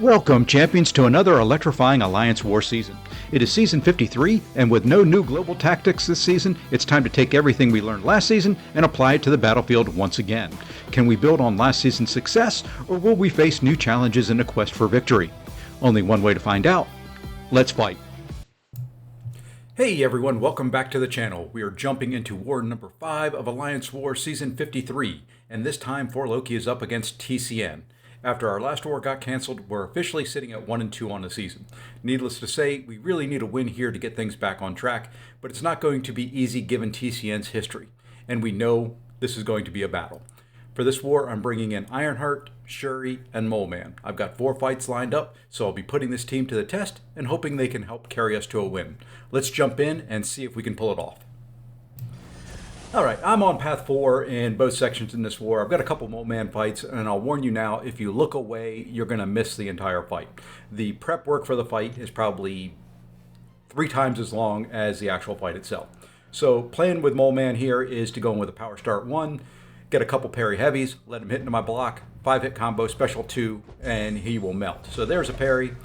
Welcome, champions, to another electrifying Alliance War season. It is season 53, and with no new global tactics this season, it's time to take everything we learned last season and apply it to the battlefield once again. Can we build on last season's success, or will we face new challenges in a quest for victory? Only one way to find out. Let's fight. Hey everyone, welcome back to the channel. We are jumping into war number 5 of Alliance War season 53, and this time 4Loki is up against TCN. After our last war got cancelled, we're officially sitting at 1-2 on the season. Needless to say, we really need a win here to get things back on track, but it's not going to be easy given TCN's history, and we know this is going to be a battle. For this war, I'm bringing in Ironheart, Shuri, and Moleman. I've got 4 fights lined up, so I'll be putting this team to the test and hoping they can help carry us to a win. Let's jump in and see if we can pull it off. Alright, I'm on path 4 in both sections in this war. I've got a couple Moleman fights, and I'll warn you now, if you look away, you're going to miss the entire fight. The prep work for the fight is probably 3 times as long as the actual fight itself. So plan with Moleman here is to go in with a power start 1, get a couple parry heavies, let him hit into my block, 5-hit combo, special 2, and he will melt. So there's a parry,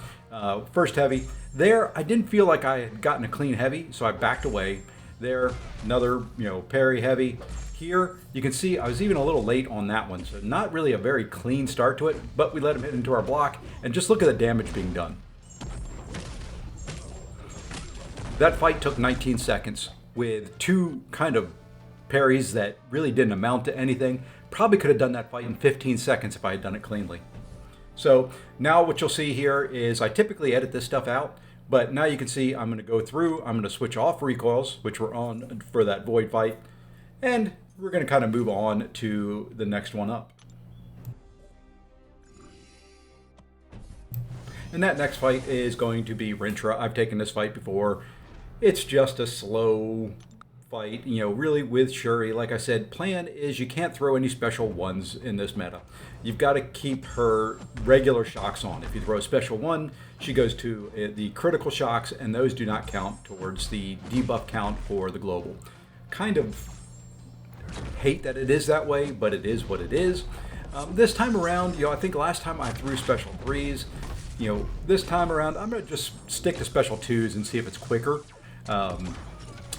first heavy. There, I didn't feel like I had gotten a clean heavy, so I backed away. There, another, parry heavy. Here, you can see I was even a little late on that one, so not really a very clean start to it, but we let him hit into our block, and just look at the damage being done. That fight took 19 seconds with 2 kind of parries that really didn't amount to anything. Probably could have done that fight in 15 seconds if I had done it cleanly. So now what you'll see here is I typically edit this stuff out, but now you can see I'm going to go through, I'm going to switch off recoils, which were on for that void fight, and we're going to kind of move on to the next one up. And that next fight is going to be Rintrah. I've taken this fight before. It's just a slow fight, really with Shuri. Like I said, plan is you can't throw any special ones in this meta. You've got to keep her regular shocks on. If you throw a special one, she goes to the critical shocks, and those do not count towards the debuff count for the global. Kind of hate that it is that way, but it is what it is. This time around, I think last time I threw special 3s. This time around, I'm going to just stick to special 2s and see if it's quicker.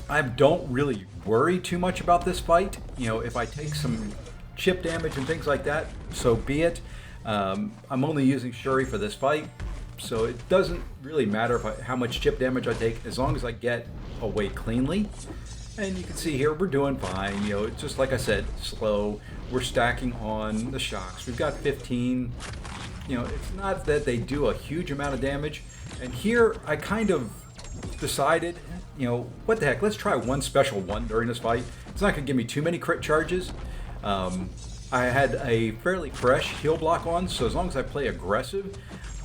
I don't really worry too much about this fight. If I take some chip damage and things like that, so be it. I'm only using Shuri for this fight, so it doesn't really matter how much chip damage I take, as long as I get away cleanly. And you can see here, we're doing fine. It's just like I said, slow. We're stacking on the shocks. We've got 15. It's not that they do a huge amount of damage. And here, I kind of decided, what the heck, let's try one special 1 during this fight. It's not going to give me too many crit charges. I had a fairly fresh heal block on, so as long as I play aggressive,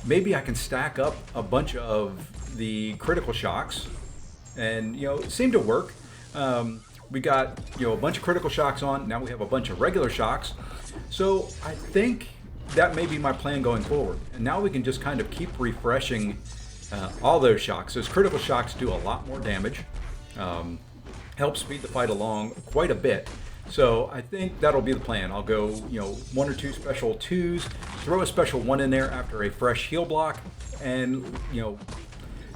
maybe I can stack up a bunch of the critical shocks, and it seemed to work. We got a bunch of critical shocks on, now we have a bunch of regular shocks, so I think that may be my plan going forward. And now we can just kind of keep refreshing all those shocks. Those critical shocks do a lot more damage, help speed the fight along quite a bit. So I think that'll be the plan. I'll go, 1 or 2 special 2s, throw a special 1 in there after a fresh heal block, and,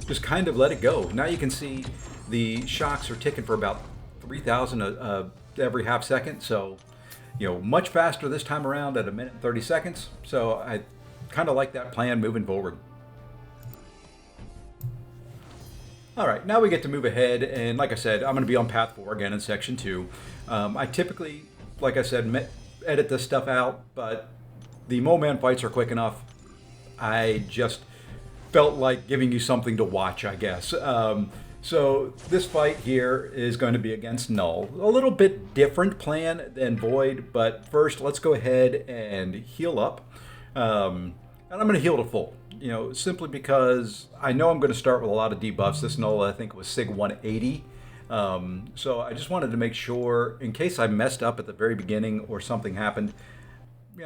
just kind of let it go. Now you can see the shocks are ticking for about 3,000 every half second. So, much faster this time around at 1 minute and 30 seconds. So I kind of like that plan moving forward. Alright, now we get to move ahead, and like I said, I'm going to be on path 4 again in section 2. I typically, like I said, edit this stuff out, but the Moleman fights are quick enough. I just felt like giving you something to watch, I guess. So this fight here is going to be against Knull. A little bit different plan than Void, but first let's go ahead and heal up. And I'm going to heal to full. Simply because I know I'm going to start with a lot of debuffs. This Knull, I think, was Sig 180. So I just wanted to make sure, in case I messed up at the very beginning or something happened,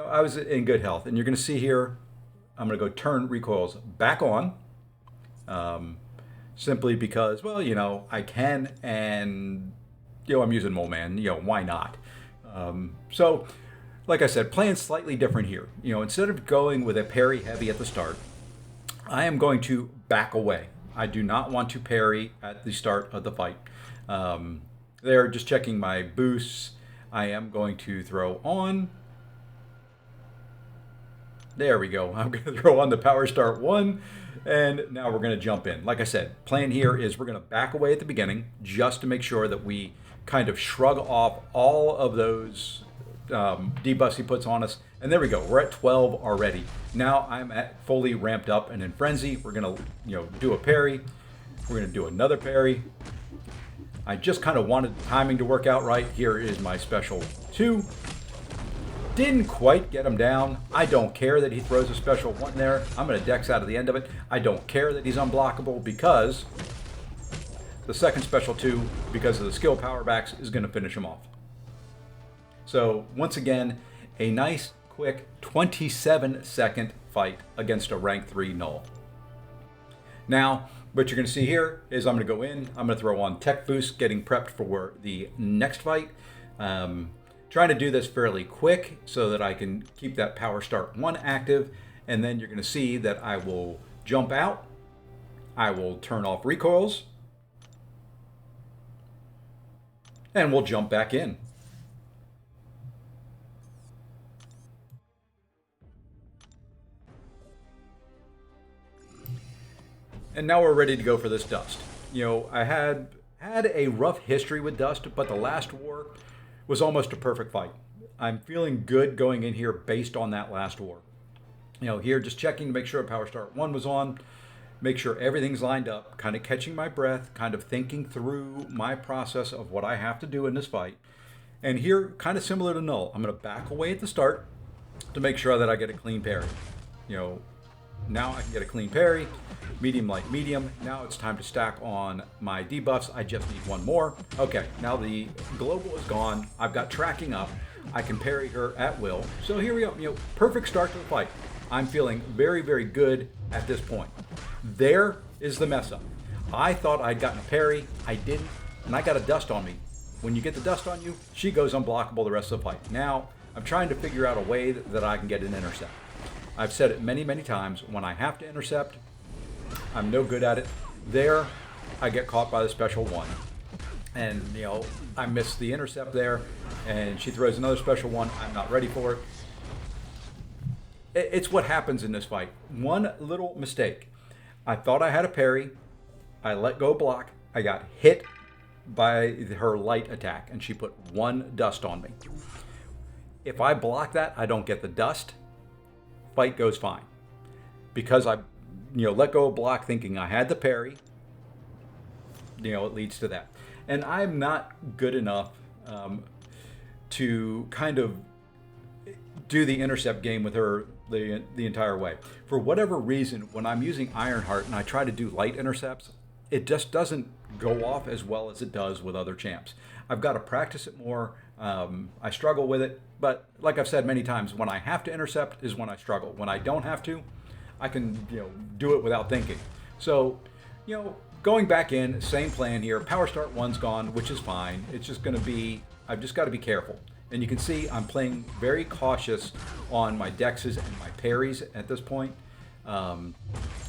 I was in good health. And you're going to see here, I'm going to go turn recoils back on. Simply because, well, I can, and, I'm using Moleman, why not? So, like I said, playing slightly different here. Instead of going with a parry heavy at the start, I am going to back away. I do not want to parry at the start of the fight. There, just checking my boosts. I am going to throw on. There we go. I'm going to throw on the power start 1, and now we're going to jump in. Like I said, plan here is we're going to back away at the beginning just to make sure that we kind of shrug off all of those debuffs he puts on us. And there we go. We're at 12 already. Now I'm at fully ramped up and in frenzy. We're going to do a parry. We're going to do another parry. I just kind of wanted the timing to work out right. Here is my special 2. Didn't quite get him down. I don't care that he throws a special 1 there. I'm going to dex out of the end of it. I don't care that he's unblockable because the second special 2, because of the skill power backs, is going to finish him off. So once again, a nice, quick 27-second fight against a rank 3 Knull. Now, what you're going to see here is I'm going to go in. I'm going to throw on tech boost, getting prepped for the next fight. Trying to do this fairly quick so that I can keep that power start 1 active, and then you're going to see that I will jump out. I will turn off recoils, and we'll jump back in. And now we're ready to go for this dust. You know, I had a rough history with dust, but the last war was almost a perfect fight. I'm feeling good going in here based on that last war. You know, here just checking to make sure power start 1 was on, make sure everything's lined up, kind of catching my breath, kind of thinking through my process of what I have to do in this fight. And here, kind of similar to Knull, I'm going to back away at the start to make sure that I get a clean parry. You know, now I can get a clean parry, medium, light, medium. Now it's time to stack on my debuffs. I just need 1 more. Okay, now the global is gone. I've got tracking up. I can parry her at will. So here we go. You know, perfect start to the fight. I'm feeling very, very good at this point. There is the mess up. I thought I'd gotten a parry. I didn't, and I got a dust on me. When you get the dust on you, she goes unblockable the rest of the fight. Now, I'm trying to figure out a way that I can get an intercept. I've said it many, many times. When I have to intercept, I'm no good at it. There, I get caught by the special 1. And, you know, I miss the intercept there, and she throws another special 1. I'm not ready for it. It's what happens in this fight. One little mistake. I thought I had a parry. I let go block. I got hit by her light attack, and she put 1 dust on me. If I block that, I don't get the dust. Fight goes fine. Because I let go of block thinking I had the parry, it leads to that. And I'm not good enough to kind of do the intercept game with her the entire way. For whatever reason, when I'm using Ironheart and I try to do light intercepts, it just doesn't go off as well as it does with other champs. I've got to practice it more. I struggle with it, but like I've said many times, when I have to intercept is when I struggle. When I don't have to, I can do it without thinking. So, going back in, same plan here. Power start 1's gone, which is fine. It's just going to be, I've just got to be careful. And you can see I'm playing very cautious on my dexes and my parries at this point,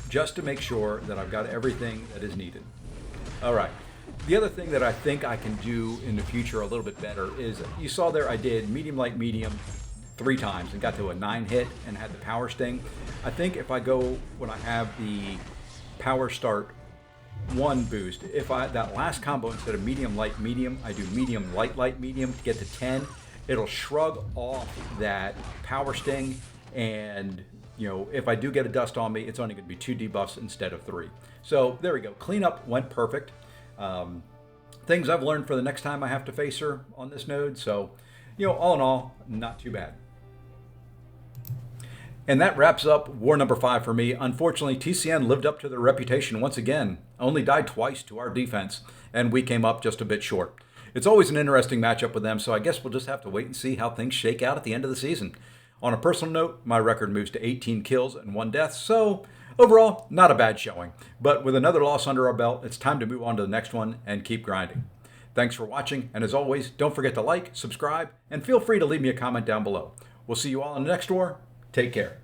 just to make sure that I've got everything that is needed. All right. The other thing that I think I can do in the future a little bit better is, you saw there I did medium, light, medium 3 times and got to a 9 hit and had the power sting. I think if I go when I have the power start 1 boost, if that last combo, instead of medium, light, medium, I do medium, light, light, medium to get to 10, it'll shrug off that power sting. And if I do get a dust on me, it's only going to be 2 debuffs instead of 3. So there we go. Cleanup went perfect. Things I've learned for the next time I have to face her on this node. So, all in all, not too bad. And that wraps up war number 5 for me. Unfortunately, TCN lived up to their reputation once again. Only died twice to our defense, and we came up just a bit short. It's always an interesting matchup with them, so I guess we'll just have to wait and see how things shake out at the end of the season. On a personal note, my record moves to 18 kills and 1 death, so overall, not a bad showing. But with another loss under our belt, it's time to move on to the next one and keep grinding. Thanks for watching, and as always, don't forget to like, subscribe, and feel free to leave me a comment down below. We'll see you all in the next war. Take care.